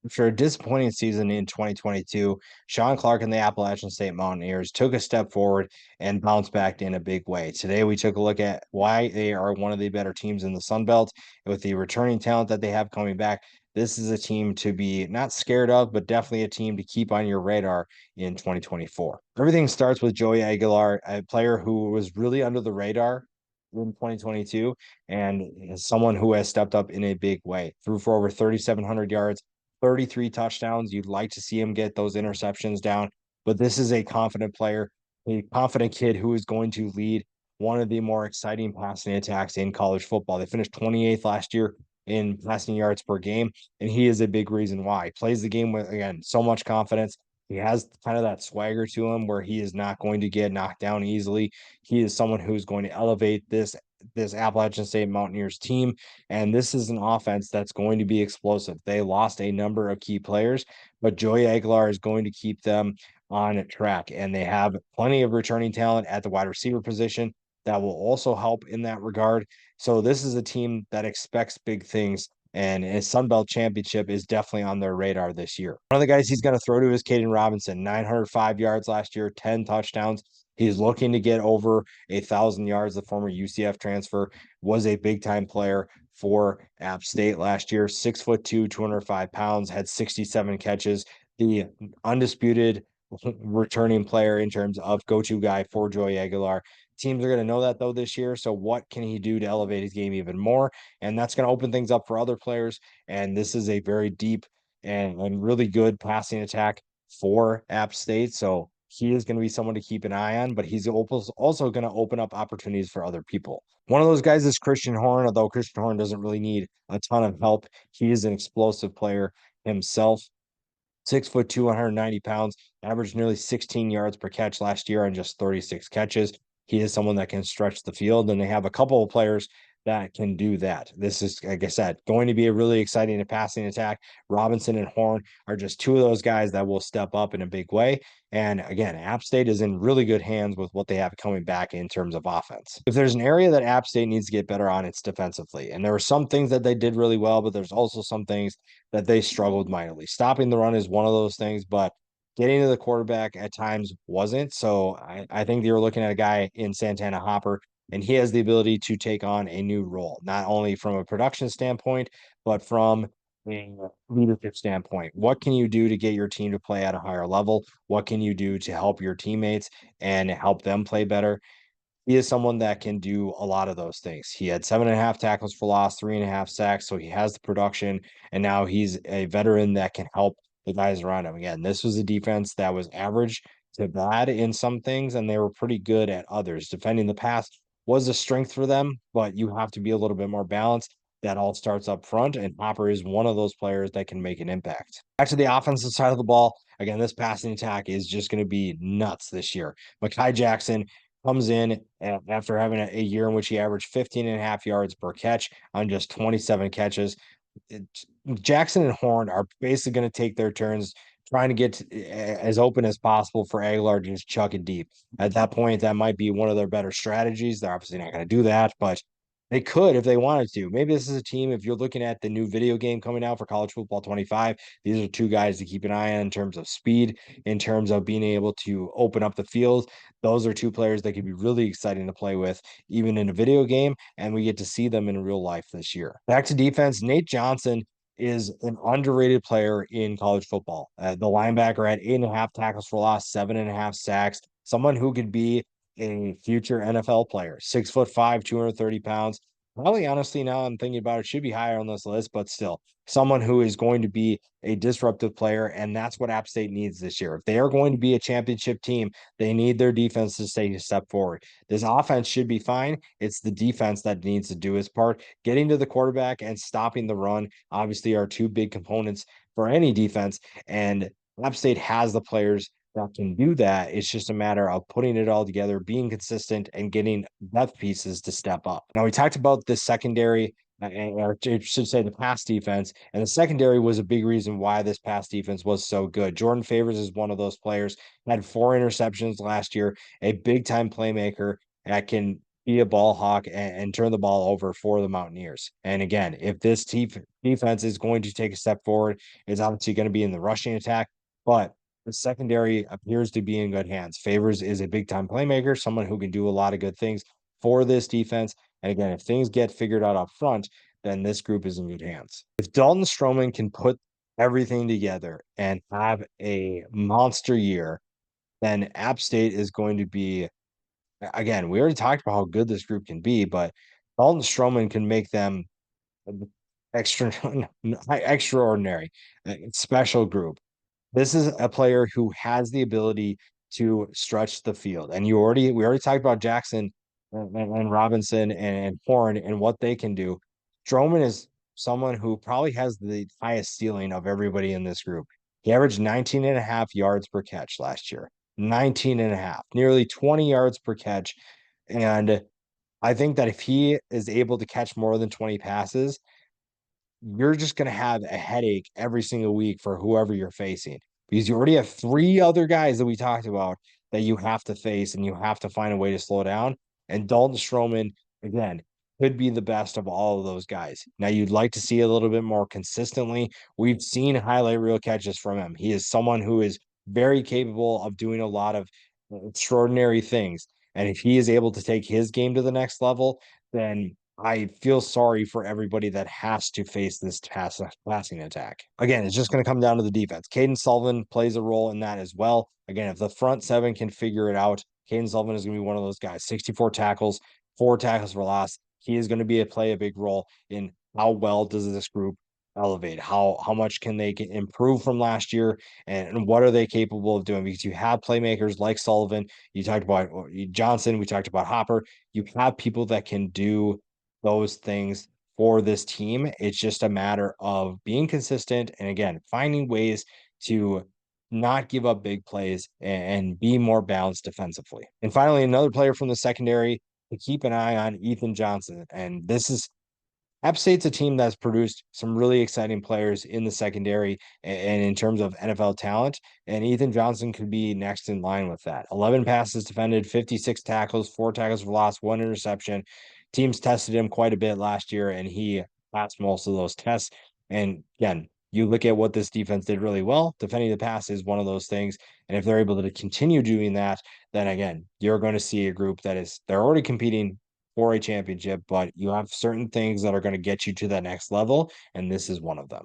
After a disappointing season in 2022, Sean Clark and the Appalachian State Mountaineers took a step forward and bounced back in a big way. Today, we took a look at why they are one of the better teams in the Sun Belt. With the returning talent that they have coming back, this is a team to be not scared of, but definitely a team to keep on your radar in 2024. Everything starts with Joey Aguilar, a player who was really under the radar in 2022 and is someone who has stepped up in a big way. Threw for over 3,700 yards, 33 touchdowns. You'd like to see him get those interceptions down, but this is a confident player, a confident kid who is going to lead one of the more exciting passing attacks in college football. They finished 28th last year in passing yards per game, and he is a big reason why. He plays the game with, again, so much confidence. He has kind of that swagger to him where he is not going to get knocked down easily. He is someone who's going to elevate this Appalachian State Mountaineers team. And this is an offense that's going to be explosive. They lost a number of key players, but Joey Aguilar is going to keep them on track. And they have plenty of returning talent at the wide receiver position that will also help in that regard. So this is a team that expects big things. And a Sun Belt championship is definitely on their radar this year. One of the guys he's going to throw to is Kaden Robinson, 905 yards last year, 10 touchdowns. He's looking to get over 1,000 yards. The former UCF transfer was a big time player for App State last year. 6'2", 205 pounds, had 67 catches. The undisputed returning player in terms of go-to guy for Joey Aguilar. Teams are going to know that though this year. So what can he do to elevate his game even more? And that's going to open things up for other players. And this is a very deep and really good passing attack for App State. So he is going to be someone to keep an eye on, but he's also going to open up opportunities for other people. One of those guys is Christian Horn, although Christian Horn doesn't really need a ton of help. He is an explosive player himself. 6'2", 190 pounds, averaged nearly 16 yards per catch last year on just 36 catches. He is someone that can stretch the field, and they have a couple of players that can do that. This is, like I said, going to be a really exciting passing attack. Robinson and Horn are just two of those guys that will step up in a big way. And again, App State is in really good hands with what they have coming back in terms of offense. If there's an area that App State needs to get better on, it's defensively. And there were some things that they did really well, but there's also some things that they struggled mightily. Stopping the run is one of those things, but getting to the quarterback at times wasn't. So I think they were looking at a guy in Santana Hopper, and he has the ability to take on a new role, not only from a production standpoint, but from a leadership standpoint. What can you do to get your team to play at a higher level? What can you do to help your teammates and help them play better? He is someone that can do a lot of those things. He had 7.5 tackles for loss, 3.5 sacks. So he has the production, and now he's a veteran that can help the guys around him. Again, this was a defense that was average to bad in some things, and they were pretty good at others. Defending the pass was a strength for them, but you have to be a little bit more balanced. That all starts up front, and Hopper is one of those players that can make an impact. Back to the offensive side of the ball. Again, this passing attack is just going to be nuts this year. Mekhi Jackson comes in after having a year in which he averaged 15.5 yards per catch on just 27 catches. Jackson and Horn are basically going to take their turns trying to get as open as possible for Aguilar to just chuck it deep. At that point, that might be one of their better strategies. They're obviously not going to do that, but they could if they wanted to. Maybe this is a team, if you're looking at the new video game coming out for College Football 25, these are two guys to keep an eye on in terms of speed, in terms of being able to open up the field. Those are two players that could be really exciting to play with, even in a video game, and we get to see them in real life this year. Back to defense, Nate Johnson is an underrated player in college football. The linebacker had 8.5 tackles for loss, 7.5 sacks, someone who could be a future NFL player, 6'5", 230 pounds. Probably, honestly, now I'm thinking about it, should be higher on this list, but still, someone who is going to be a disruptive player, and that's what App State needs this year. If they are going to be a championship team, they need their defense to take a step forward. This offense should be fine. It's the defense that needs to do its part. Getting to the quarterback and stopping the run, obviously, are two big components for any defense, and App State has the players that can do that. It's just a matter of putting it all together, being consistent, and getting depth pieces to step up. Now, we talked about the secondary, or I should say the pass defense, and the secondary was a big reason why this pass defense was so good. Jordan Favors is one of those players, had 4 interceptions last year, a big time playmaker that can be a ball hawk and turn the ball over for the Mountaineers. And again, if this defense is going to take a step forward, it's obviously going to be in the rushing attack, but the secondary appears to be in good hands. Favors is a big time playmaker, someone who can do a lot of good things for this defense. And again, if things get figured out up front, then this group is in good hands. If Dalton Stroman can put everything together and have a monster year, then App State is going to be, again, we already talked about how good this group can be, but Dalton Stroman can make them extra extraordinary, special group. This is a player who has the ability to stretch the field. And we already talked about Jackson and Robinson and Horn and what they can do. Stroman is someone who probably has the highest ceiling of everybody in this group. He averaged 19 and a half yards per catch last year. 19 and a half, nearly 20 yards per catch. And I think that if he is able to catch more than 20 passes, you're just going to have a headache every single week for whoever you're facing, because you already have three other guys that we talked about that you have to face and you have to find a way to slow down. And Dalton Stroman, again, could be the best of all of those guys. Now, you'd like to see a little bit more consistently. We've seen highlight reel catches from him. He is someone who is very capable of doing a lot of extraordinary things. And if he is able to take his game to the next level, then I feel sorry for everybody that has to face this passing attack. Again, it's just going to come down to the defense. Kaden Sullivan plays a role in that as well. Again, if the front seven can figure it out, Kaden Sullivan is going to be one of those guys. 64 tackles, 4 tackles for loss. He is going to play a big role in how well does this group elevate? How much can they improve from last year, and what are they capable of doing? Because you have playmakers like Sullivan. You talked about Johnson. We talked about Hopper. You have people that can do those things for this team. It's just a matter of being consistent and, again, finding ways to not give up big plays and be more balanced defensively. And finally, another player from the secondary to keep an eye on, Ethan Johnson. And this is App State's a team that's produced some really exciting players in the secondary and in terms of NFL talent, and Ethan Johnson could be next in line with that. 11 passes defended, 56 tackles, 4 tackles for loss, 1 interception. Teams tested him quite a bit last year, and he passed most of those tests. And again, you look at what this defense did really well. Defending the pass is one of those things. And if they're able to continue doing that, then again, you're going to see a group they're already competing for a championship, but you have certain things that are going to get you to that next level, and this is one of them.